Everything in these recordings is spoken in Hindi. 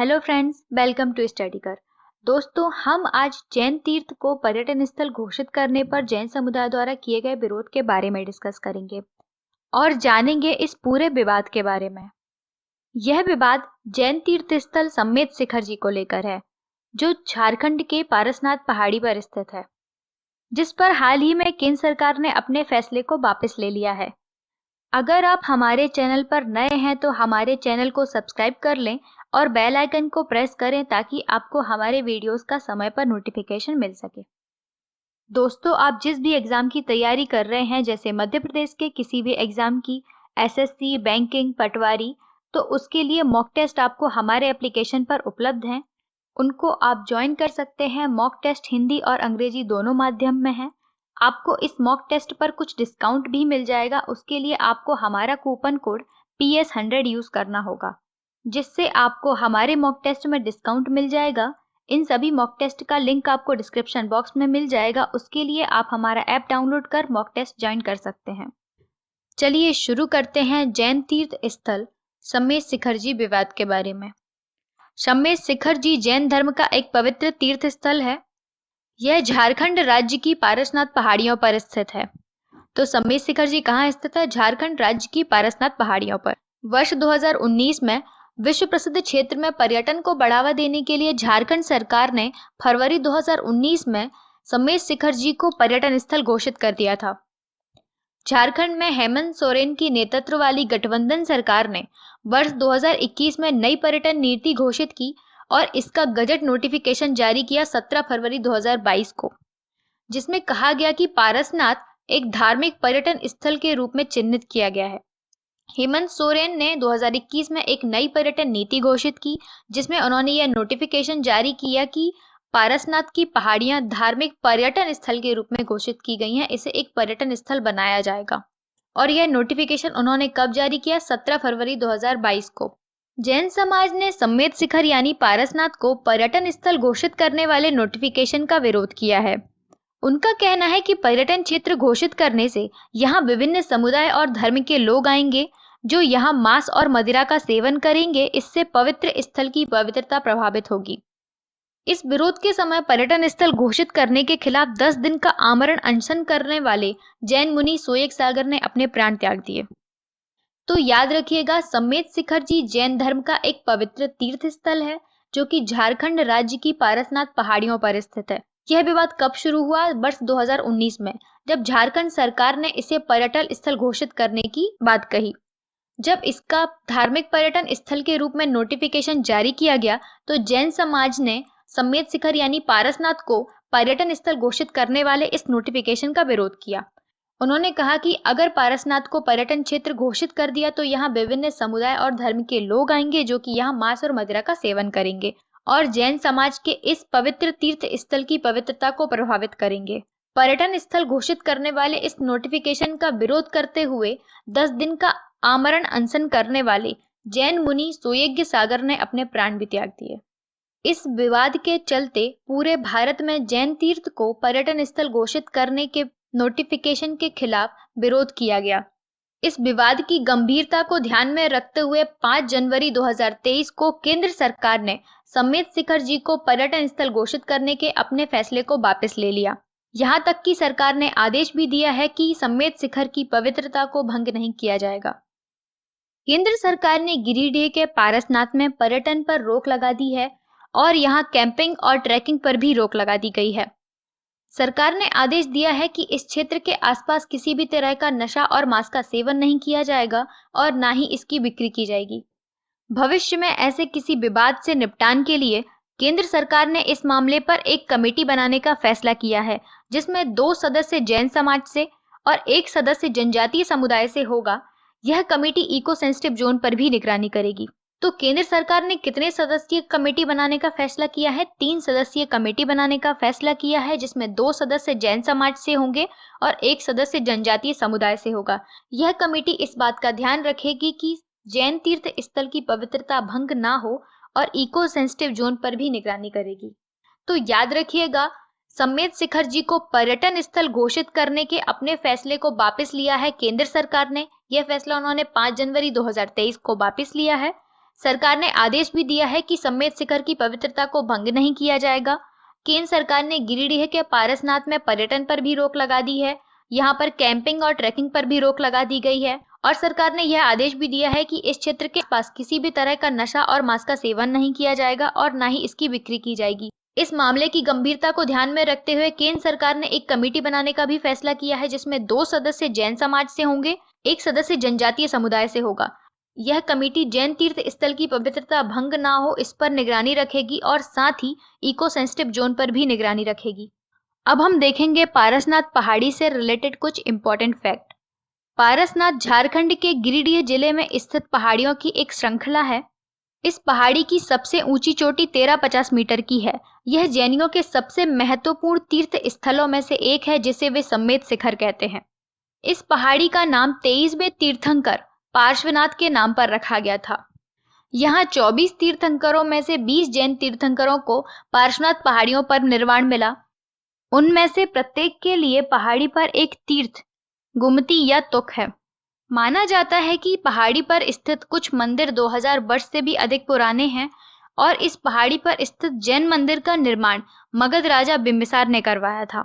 Hello friends, welcome to study कर। दोस्तों, हम आज जैन तीर्थ को पर्यटन स्थल घोषित करने पर जैन समुदाय द्वारा किए गए विरोध के बारे में डिस्कस करेंगे और जानेंगे इस पूरे विवाद के बारे में। यह विवाद जैन तीर्थ स्थल सम्मेत शिखर जी को लेकर है, जो झारखंड के पारसनाथ पहाड़ी पर स्थित है, जिस पर हाल ही में केंद्र सरकार ने अपने फैसले को वापस ले लिया है। अगर आप हमारे चैनल पर नए हैं तो हमारे चैनल को सब्सक्राइब कर लें और बेल आइकन को प्रेस करें ताकि आपको हमारे वीडियोस का समय पर नोटिफिकेशन मिल सके। दोस्तों, आप जिस भी एग्जाम की तैयारी कर रहे हैं, जैसे मध्य प्रदेश के किसी भी एग्जाम की, एसएससी, बैंकिंग, पटवारी, तो उसके लिए मॉक टेस्ट आपको हमारे एप्लीकेशन पर उपलब्ध हैं। उनको आप ज्वाइन कर सकते हैं। मॉक टेस्ट हिंदी और अंग्रेजी दोनों माध्यम में है। आपको इस मॉक टेस्ट पर कुछ डिस्काउंट भी मिल जाएगा। उसके लिए आपको हमारा कूपन कोड PS100 यूज करना होगा, जिससे आपको हमारे मॉक टेस्ट में डिस्काउंट मिल जाएगा। इन सभी मॉक टेस्ट का लिंक आपको डिस्क्रिप्शन बॉक्स में मिल जाएगा। उसके लिए आप हमारा ऐप डाउनलोड कर मॉक टेस्ट ज्वाइन कर सकते हैं। चलिए शुरू करते हैं जैन तीर्थ स्थल सम्मेत शिखर जी विवाद के बारे में। सम्मेत शिखर जी जैन धर्म का एक पवित्र तीर्थ स्थल है। यह झारखंड राज्य की पारसनाथ पहाड़ियों पर स्थित है। तो सम्मेत शिखर जी कहाँ स्थित है? झारखंड राज्य की पारसनाथ पहाड़ियों पर। वर्ष 2019 में विश्व प्रसिद्ध क्षेत्र में पर्यटन को बढ़ावा देने के लिए झारखंड सरकार ने फरवरी 2019 में सम्मेत शिखर जी को पर्यटन स्थल घोषित कर दिया था। झारखंड में हेमंत सोरेन की नेतृत्व वाली गठबंधन सरकार ने वर्ष 2021 में नई पर्यटन नीति घोषित की और इसका गजट नोटिफिकेशन जारी किया 17 फरवरी 2022 को, जिसमें कहा गया कि पारसनाथ एक धार्मिक पर्यटन स्थल के रूप में चिन्हित किया गया है। हेमंत सोरेन ने 2021 में एक नई पर्यटन नीति घोषित की, जिसमें उन्होंने यह नोटिफिकेशन जारी किया कि पारसनाथ की पहाड़ियां धार्मिक पर्यटन स्थल के रूप में घोषित की गई हैं। इसे एक पर्यटन स्थल बनाया जाएगा। और यह नोटिफिकेशन उन्होंने कब जारी किया? 17 फरवरी 2022 को। जैन समाज ने सम्मेत शिखर यानी पारसनाथ को पर्यटन स्थल घोषित करने वाले नोटिफिकेशन का विरोध किया है। उनका कहना है कि पर्यटन क्षेत्र घोषित करने से यहाँ विभिन्न समुदाय और धर्म के लोग आएंगे, जो यहाँ मांस और मदिरा का सेवन करेंगे। इससे पवित्र स्थल की पवित्रता प्रभावित होगी। इस विरोध के समय पर्यटन स्थल घोषित करने के खिलाफ 10 दिन का आमरण अनशन करने वाले जैन मुनि सोएग सागर ने अपने प्राण त्याग दिए। तो याद रखिएगा, सम्मेत शिखर जी जैन धर्म का एक पवित्र तीर्थ स्थल है, जो कि झारखंड राज्य की पारसनाथ पहाड़ियों पर स्थित है। यह विवाद कब शुरू हुआ? वर्ष 2019 में, जब झारखंड सरकार ने इसे पर्यटन स्थल घोषित करने की बात कही। जब इसका धार्मिक पर्यटन स्थल के रूप में नोटिफिकेशन जारी किया गया, तो जैन समाज ने सम्मेत शिखर यानी पारसनाथ को पर्यटन स्थल घोषित करने वाले इस नोटिफिकेशन का विरोध किया। उन्होंने कहा कि अगर पारसनाथ को पर्यटन क्षेत्र घोषित कर दिया तो यहाँ विभिन्न समुदाय और धर्म के लोग आएंगे, जो कि यहाँ मांस और मदिरा का सेवन करेंगे और जैन समाज के इस पवित्र तीर्थ स्थल की पवित्रता को प्रभावित करेंगे। पर्यटन स्थल घोषित करने वाले इस नोटिफिकेशन का विरोध करते हुए 10 दिन का आमरण अनशन करने वाले जैन मुनि सोएग सागर ने अपने प्राण भी त्याग दिए। इस विवाद के चलते पूरे भारत में जैन तीर्थ को पर्यटन स्थल घोषित करने के नोटिफिकेशन के खिलाफ विरोध किया गया। इस विवाद की गंभीरता को ध्यान में रखते हुए 5 जनवरी 2023 को केंद्र सरकार ने सम्मेत शिखर जी को पर्यटन स्थल घोषित करने के अपने फैसले को वापस ले लिया। यहाँ तक कि सरकार ने आदेश भी दिया है कि सम्मेत शिखर की पवित्रता को भंग नहीं किया जाएगा। केंद्र सरकार ने गिरिडीह के पारसनाथ में पर्यटन पर रोक लगा दी है और यहाँ कैंपिंग और ट्रैकिंग पर भी रोक लगा दी गई है। सरकार ने आदेश दिया है कि इस क्षेत्र के आसपास किसी भी तरह का नशा और मांस का सेवन नहीं किया जाएगा और ना ही इसकी बिक्री की जाएगी। भविष्य में ऐसे किसी विवाद से निपटान के लिए केंद्र सरकार ने इस मामले पर एक कमेटी बनाने का फैसला किया है, जिसमें 2 सदस्य जैन समाज से और 1 सदस्य जनजातीय समुदाय से होगा। यह कमेटी इको सेंसिटिव जोन पर भी निगरानी करेगी। तो केंद्र सरकार ने कितने सदस्यीय कमेटी बनाने का फैसला किया है? 3 सदस्यीय कमेटी बनाने का फैसला किया है, जिसमें 2 सदस्य जैन समाज से होंगे और 1 सदस्य जनजातीय समुदाय से होगा। यह कमेटी इस बात का ध्यान रखेगी कि जैन तीर्थ स्थल की पवित्रता भंग ना हो और इको सेंसिटिव जोन पर भी निगरानी करेगी। तो याद रखिएगा, सम्मेत शिखर जी को पर्यटन स्थल घोषित करने के अपने फैसले को वापस लिया है केंद्र सरकार ने। यह फैसला उन्होंने 5 जनवरी 2023 को वापस लिया है। सरकार ने आदेश भी दिया है कि समेत शिखर की पवित्रता को भंग नहीं किया जाएगा। केंद्र सरकार ने गिरिडीह के पारसनाथ में पर्यटन पर भी रोक लगा दी है। यहाँ पर कैंपिंग और ट्रैकिंग पर भी रोक लगा दी गई है और सरकार ने यह आदेश भी दिया है कि इस क्षेत्र के पास किसी भी तरह का नशा और मांस का सेवन नहीं किया जाएगा और न ही इसकी बिक्री की जाएगी। इस मामले की गंभीरता को ध्यान में रखते हुए केंद्र सरकार ने एक कमेटी बनाने का भी फैसला किया है, जिसमें 2 सदस्य जैन समाज से होंगे, 1 सदस्य जनजातीय समुदाय से होगा। यह कमेटी जैन तीर्थ स्थल की पवित्रता भंग ना हो इस पर निगरानी रखेगी और साथ ही इको सेंसिटिव जोन पर भी निगरानी रखेगी। अब हम देखेंगे पारसनाथ पहाड़ी से रिलेटेड कुछ इंपॉर्टेंट फैक्ट। पारसनाथ झारखंड के गिरिडीह जिले में स्थित पहाड़ियों की एक श्रृंखला है। इस पहाड़ी की सबसे ऊंची चोटी 1350 मीटर की है। यह जैनियों के सबसे महत्वपूर्ण तीर्थ स्थलों में से एक है, जिसे वे समेत शिखर कहते हैं। इस पहाड़ी का नाम 23वें तीर्थंकर पार्श्वनाथ के नाम पर रखा गया था। यहाँ 24 तीर्थंकरों में से 20 जैन तीर्थंकरों को पार्श्वनाथ पहाड़ियों पर निर्वाण मिला। उनमें से प्रत्येक के लिए पहाड़ी पर एक तीर्थ, गुमती या तुक है। माना जाता है कि पहाड़ी पर स्थित कुछ मंदिर 2000 वर्ष से भी अधिक पुराने हैं और इस पहाड़ी पर स्थित जैन मंदिर का निर्माण मगध राजा बिंबिसार ने करवाया था।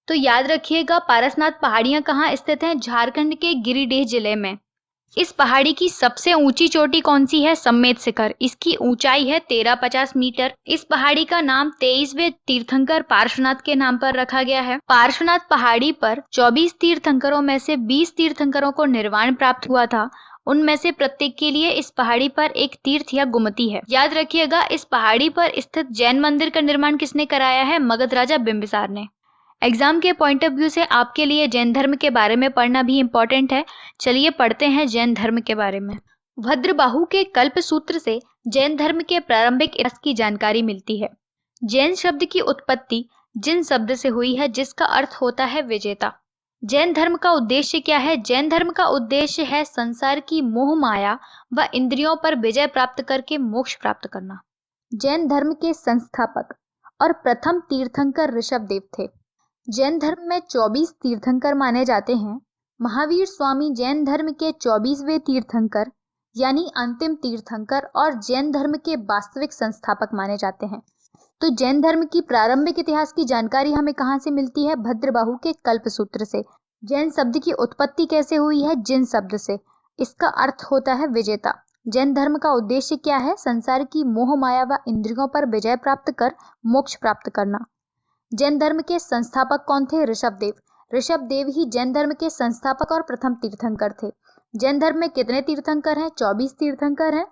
तो याद रखिएगा, पारसनाथ पहाड़ियां कहाँ स्थित हैं? झारखंड के गिरिडीह जिले में। इस पहाड़ी की सबसे ऊंची चोटी कौन सी है? समेत शिखर। इसकी ऊंचाई है 1350 मीटर। इस पहाड़ी का नाम 23वें तीर्थंकर पार्श्वनाथ के नाम पर रखा गया है। पार्श्वनाथ पहाड़ी पर 24 तीर्थंकरों में से 20 तीर्थंकरों को निर्वाण प्राप्त हुआ था। उनमें से प्रत्येक के लिए इस पहाड़ी पर एक तीर्थ या गुमती है। याद रखिएगा, इस पहाड़ी पर स्थित जैन मंदिर का निर्माण किसने कराया है? मगध राजा बिंबिसार ने। एग्जाम के पॉइंट ऑफ व्यू से आपके लिए जैन धर्म के बारे में पढ़ना भी इम्पोर्टेंट है। चलिए पढ़ते हैं जैन धर्म के बारे में। भद्रबाहु के कल्प सूत्र से जैन धर्म के प्रारंभिक इतिहास की जानकारी मिलती है। जैन शब्द की उत्पत्ति जिन शब्द से हुई है, जिसका अर्थ होता है विजेता। जैन धर्म का उद्देश्य क्या है? जैन धर्म का उद्देश्य है संसार की मोह माया व इंद्रियों पर विजय प्राप्त करके मोक्ष प्राप्त करना। जैन धर्म के संस्थापक और प्रथम तीर्थंकर ऋषभदेव थे। जैन धर्म में 24 तीर्थंकर माने जाते हैं। महावीर स्वामी जैन धर्म के 24वें तीर्थंकर यानी अंतिम तीर्थंकर और जैन धर्म के वास्तविक संस्थापक माने जाते हैं। तो जैन धर्म की प्रारंभिक इतिहास की जानकारी हमें कहाँ से मिलती है? भद्रबाहु के कल्प सूत्र से। जैन शब्द की उत्पत्ति कैसे हुई है? जिन शब्द से। इसका अर्थ होता है विजेता। जैन धर्म का उद्देश्य क्या है? संसार की मोह माया व इंद्रियों पर विजय प्राप्त कर मोक्ष प्राप्त करना। जैन धर्म के संस्थापक कौन थे? ऋषभदेव। ऋषभदेव ही जैन धर्म के संस्थापक और प्रथम तीर्थंकर थे। जैन धर्म में कितने तीर्थंकर हैं? 24 तीर्थंकर हैं।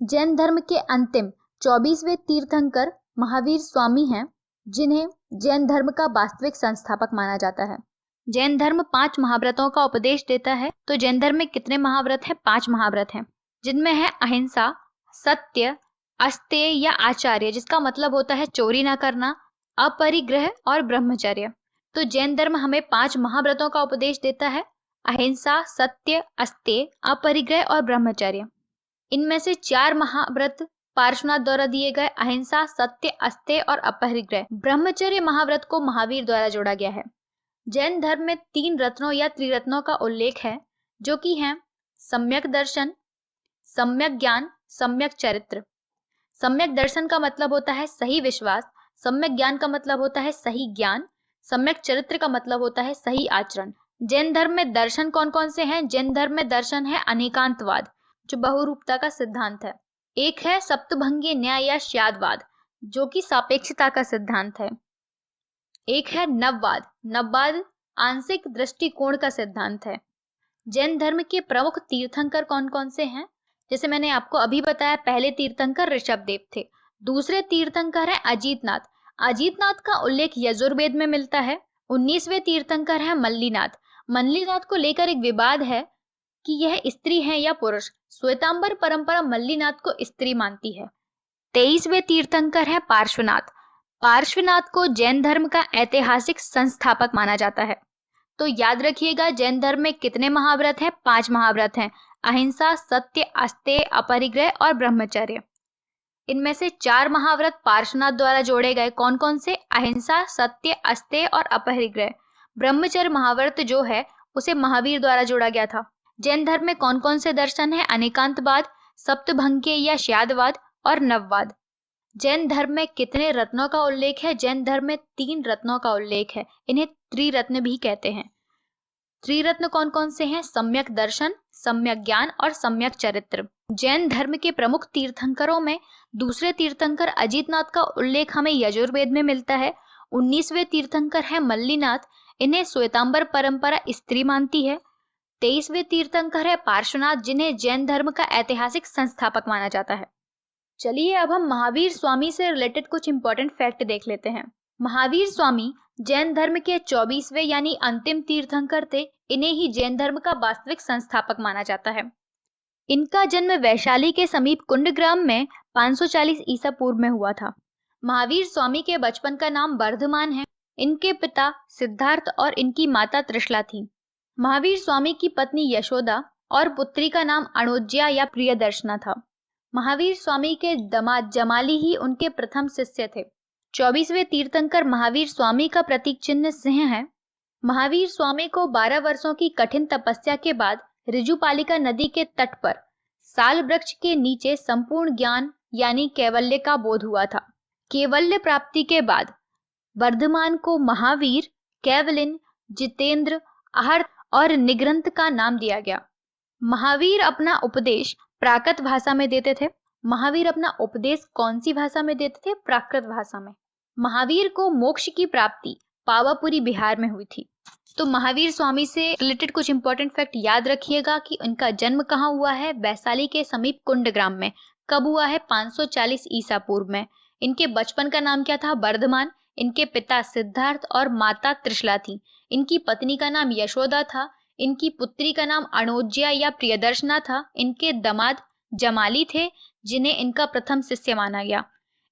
जैन धर्म के अंतिम 24वें तीर्थंकर महावीर स्वामी हैं, जिन्हें जैन धर्म का वास्तविक संस्थापक माना जाता है। जैन धर्म 5 महाव्रतों का उपदेश देता है। तो जैन धर्म में कितने महाव्रत हैं? 5 महाव्रत हैं, जिनमें है अहिंसा, सत्य, अस्तेय या आचार्य, जिसका मतलब होता है चोरी ना करना, अपरिग्रह और ब्रह्मचर्य। तो जैन धर्म हमें 5 महाव्रतों का उपदेश देता है: अहिंसा, सत्य, अस्तेय, अपरिग्रह और ब्रह्मचर्य। इनमें से 4 महाव्रत पार्श्वनाथ द्वारा दिए गए: अहिंसा, सत्य, अस्तेय और अपरिग्रह। ब्रह्मचर्य महाव्रत को महावीर द्वारा जोड़ा गया है। जैन धर्म में 3 रत्नों या त्रिरत्नों का उल्लेख है, जो कि हैं सम्यक दर्शन, सम्यक ज्ञान, सम्यक चरित्र। सम्यक दर्शन का मतलब होता है सही विश्वास, सम्यक ज्ञान का मतलब होता है सही ज्ञान, सम्यक चरित्र का मतलब होता है सही आचरण। जैन धर्म में दर्शन कौन कौन से हैं? जैन धर्म में दर्शन है अनेकांतवाद, जो बहुरूपता का सिद्धांत है। एक है सप्तभंगी न्याय या श्यादवाद, जो कि सापेक्षता का सिद्धांत है। एक है नववाद। नववाद आंशिक दृष्टिकोण का सिद्धांत है। जैन धर्म के प्रमुख तीर्थंकर कौन कौन से हैं? जैसे मैंने आपको अभी बताया, पहले तीर्थंकर ऋषभदेव थे। दूसरे तीर्थंकर है अजीतनाथ। अजीतनाथ का उल्लेख यजुर्वेद में मिलता है। 19वें तीर्थंकर है मल्लीनाथ। मल्लीनाथ को लेकर एक विवाद है कि यह स्त्री है या पुरुष। श्वेतांबर परंपरा मल्लीनाथ को स्त्री मानती है। 23वें तीर्थंकर है पार्श्वनाथ। पार्श्वनाथ को जैन धर्म का ऐतिहासिक संस्थापक माना जाता है। तो याद रखिएगा, जैन धर्म में कितने महाव्रत हैं? 5 महाव्रत हैं: अहिंसा, सत्य, अस्तेय, अपरिग्रह और ब्रह्मचर्य। इनमें से 4 महाव्रत पार्श्वनाथ द्वारा जोड़े गए। कौन कौन से? अहिंसा, सत्य, अस्तेय और अपरिग्रह। ब्रह्मचर्य महाव्रत जो है उसे महावीर द्वारा जोड़ा गया था। जैन धर्म में कौन कौन से दर्शन है? अनेकांतवाद, सप्तभंगे या श्यादवाद और नववाद। जैन धर्म में कितने रत्नों का उल्लेख है? जैन धर्म में 3 रत्नों का उल्लेख है। इन्हें त्रिरत्न भी कहते हैं। त्रिरत्न कौन कौन से हैं? सम्यक दर्शन, सम्यक ज्ञान और सम्यक चरित्र। जैन धर्म के प्रमुख तीर्थंकरों में दूसरे तीर्थंकर अजितनाथ का उल्लेख हमें यजुर्वेद में मिलता है। 19वें तीर्थंकर है मल्लीनाथ, इन्हें श्वेतांबर परंपरा स्त्री मानती है। 23वें तीर्थंकर है पार्श्वनाथ, जिन्हें जैन धर्म का ऐतिहासिक संस्थापक माना जाता है। चलिए अब हम महावीर स्वामी से रिलेटेड कुछ इंपॉर्टेंट फैक्ट देख लेते हैं। महावीर स्वामी जैन धर्म के 24वें यानी अंतिम तीर्थंकर थे। इन्हें ही जैन धर्म का वास्तविक संस्थापक माना जाता है। इनका जन्म वैशाली के समीप कुंडग्राम में 540 ईसा पूर्व में हुआ था। महावीर स्वामी के बचपन का नाम वर्धमान है। इनके पिता सिद्धार्थ और इनकी माता त्रिशला थी। महावीर स्वामी की पत्नी यशोदा और पुत्री का नाम अणोज्या या प्रियदर्शना था। महावीर स्वामी के दामाद जमाली ही उनके प्रथम शिष्य थे। 24वें तीर्थंकर महावीर स्वामी का प्रतीक चिन्ह सिंह है। महावीर स्वामी को 12 वर्षों की कठिन तपस्या के बाद ऋजुपालिका नदी के तट पर साल वृक्ष के नीचे संपूर्ण ज्ञान यानी कैवल्य का बोध हुआ था। कैवल्य प्राप्ति के बाद वर्धमान को महावीर, कैवलिन, जितेंद्र, आहर्त और निग्रंथ का नाम दिया गया। महावीर अपना उपदेश प्राकृत भाषा में देते थे। महावीर अपना उपदेश कौन सी भाषा में देते थे? प्राकृत भाषा में। महावीर को मोक्ष की प्राप्ति पावापुरी बिहार में हुई थी। तो महावीर स्वामी से रिलेटेड कुछ इंपॉर्टेंट फैक्ट याद रखिएगा कि उनका जन्म कहाँ हुआ है? वैशाली के समीप कुंडग्राम में। कब हुआ है? 540 ईसा पूर्व में। इनके बचपन का नाम क्या था? वर्धमान। इनके पिता सिद्धार्थ और माता त्रिशला थी। इनकी पत्नी का नाम यशोदा था। इनकी पुत्री का नाम अणोज्या या प्रियदर्शना था। इनके दामाद जमाली थे, जिन्हें इनका प्रथम शिष्य माना गया।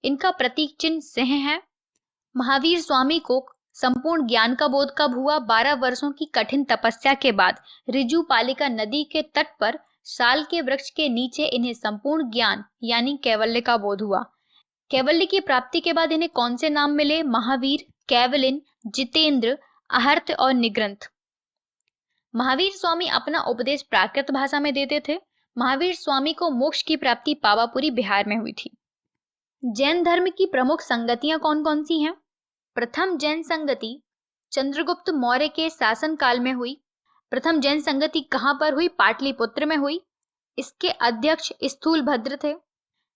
इनका प्रतीक चिन्ह सिंह है। महावीर स्वामी को संपूर्ण ज्ञान का बोध कब हुआ? 12 वर्षों की कठिन तपस्या के बाद ऋजुपालिका नदी के तट पर साल के वृक्ष के नीचे इन्हें संपूर्ण ज्ञान यानी कैवल्य का बोध हुआ। कैवल्य की प्राप्ति के बाद इन्हें कौन से नाम मिले? महावीर, कैवलिन, जितेंद्र, आहर्त और निग्रंथ। महावीर स्वामी अपना उपदेश प्राकृत भाषा में देते थे। महावीर स्वामी को मोक्ष की प्राप्ति पावापुरी बिहार में हुई थी। जैन धर्म की प्रमुख संगतियां कौन कौन सी हैं? प्रथम जैन संगति चंद्रगुप्त मौर्य के शासन काल में हुई। प्रथम जैन संगति कहां पर हुई? पाटलिपुत्र में हुई। इसके अध्यक्ष स्थूलभद्र थे।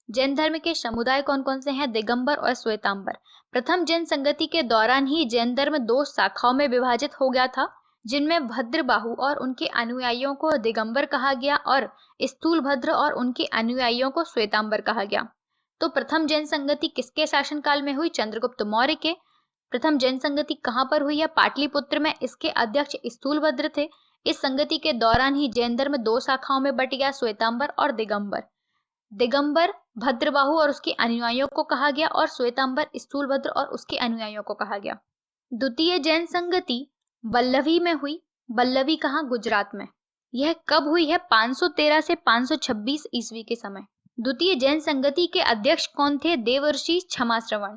जैन धर्म के समुदाय कौन कौन से हैं? दिगंबर और श्वेतांबर। प्रथम जैन संगति के दौरान ही जैन धर्म 2 शाखाओं में विभाजित हो गया था, जिनमें भद्रबाहु और उनके अनुयायियों को दिगंबर कहा गया और स्थूलभद्र और उनके अनुयायियों को श्वेतांबर कहा गया। तो प्रथम जैन संगति किसके शासनकाल में हुई? चंद्रगुप्त मौर्य के। प्रथम जैन संगति कहां पर हुई है? पाटलिपुत्र में। इसके अध्यक्ष स्थूलभद्र थे। इस संगति के दौरान ही जैन धर्म 2 शाखाओं में बट गया, श्वेतांबर और दिगंबर। दिगंबर भद्रबाहु और उसके अनुयायियों को कहा गया और श्वेतांबर स्थूलभद्र और उसके अनुयायियों को कहा गया। द्वितीय जैन संगति बल्लवी में हुई। बल्लवी कहाँ? गुजरात में। यह कब हुई है? 513 से 526 ईस्वी के समय। द्वितीय जैन संगति के अध्यक्ष कौन थे? देवर्षि क्षमाश्रवण।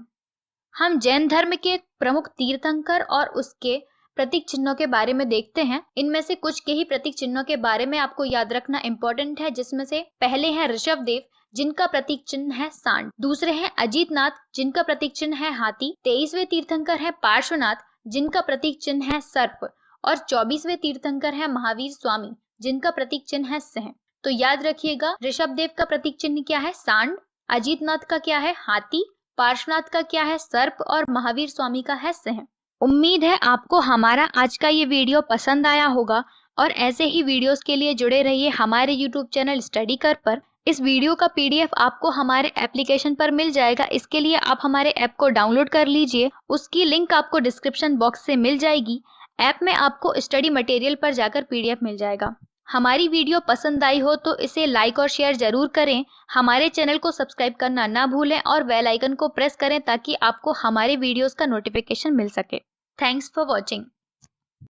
हम जैन धर्म के प्रमुख तीर्थंकर और उसके प्रतीक चिन्हों के बारे में देखते हैं। इनमें से कुछ के ही प्रतीक चिन्हों के बारे में आपको याद रखना इंपॉर्टेंट है, जिसमें से पहले है ऋषभदेव, जिनका प्रतीक चिन्ह है सांड। दूसरे हैं अजितनाथ, जिनका प्रतीक चिन्ह है हाथी। 23वें तीर्थंकर है पार्श्वनाथ, जिनका प्रतीक चिन्ह है सर्प। और 24वें तीर्थंकर है महावीर स्वामी, जिनका प्रतीक चिन्ह है सिंह। तो याद रखिएगा, ऋषभदेव का प्रतीक चिन्ह क्या है? सांड। अजितनाथ का क्या है? हाथी। पार्श्वनाथ का क्या है? सर्प। और महावीर स्वामी का है सिंह। उम्मीद है आपको हमारा आज का ये वीडियो पसंद आया होगा और ऐसे ही वीडियोस के लिए जुड़े रहिए हमारे YouTube चैनल स्टडी कर पर। इस वीडियो का PDF आपको हमारे एप्लीकेशन पर मिल जाएगा। इसके लिए आप हमारे ऐप को डाउनलोड कर लीजिए। उसकी लिंक आपको डिस्क्रिप्शन बॉक्स से मिल जाएगी। ऐप में आपको स्टडी मटेरियल पर जाकर PDF मिल जाएगा। हमारी वीडियो पसंद आई हो तो इसे लाइक और शेयर जरूर करें। हमारे चैनल को सब्सक्राइब करना ना भूलें और बेल आइकन को प्रेस करें ताकि आपको हमारे वीडियोस का नोटिफिकेशन मिल सके। Thanks for watching.